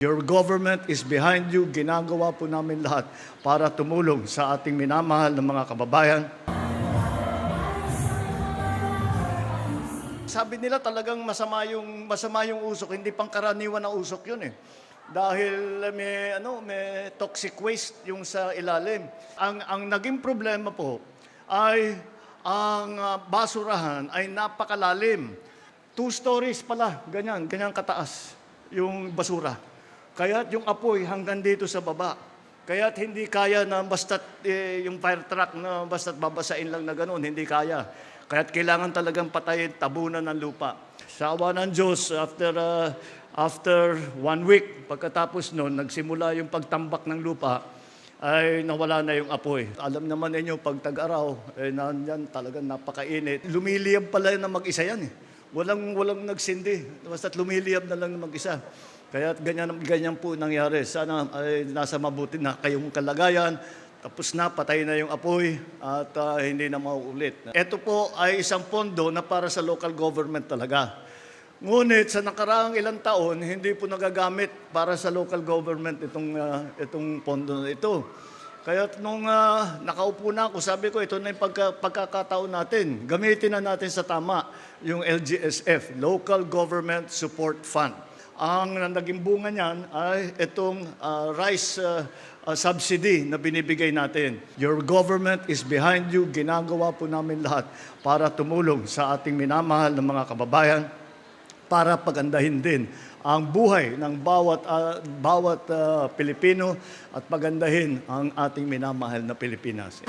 Your government is behind you. Ginagawa po namin lahat para tumulong sa ating minamahal na mga kababayan. Sabi nila talagang masama yung usok, hindi pangkaraniwan na usok yun eh. Dahil may toxic waste yung sa ilalim. Ang naging problema po ay ang basurahan ay napakalalim. 2 stories pala, ganyan kataas yung basura. Kaya't yung apoy hanggang dito sa baba. Kaya't hindi kaya na basta't yung fire truck na basta't babasain lang na gano'n, hindi kaya. Kaya't kailangan talagang patayin, tabunan ng lupa. Sa awa ng Diyos, after 1 week, pagkatapos noon, nagsimula yung pagtambak ng lupa, ay nawala na yung apoy. Alam naman ninyo, pag tag-araw, nandiyan talagang napakainit. Lumiliyab pala na mag-isa yan eh. Walang nagsindi, basta't lumiliyab na lang na mag-isa. Kaya ganyan po nangyari. Sana ay nasa mabuti na kayong kalagayan, tapos na, patay na yung apoy at hindi na mauulit. Ito po ay isang pondo na para sa local government talaga. Ngunit sa nakaraang ilang taon, hindi po nagagamit para sa local government itong pondo na ito. Kaya nung nakaupo na ako, sabi ko, ito na yung pagkakataon natin. Gamitin na natin sa tama yung LGSF, Local Government Support Fund. Ang naging bunga niyan ay itong rice subsidy na binibigay natin. Your government is behind you. Ginagawa po namin lahat para tumulong sa ating minamahal na mga kababayan para pagandahin din ang buhay ng bawat Pilipino at pagandahin ang ating minamahal na Pilipinas.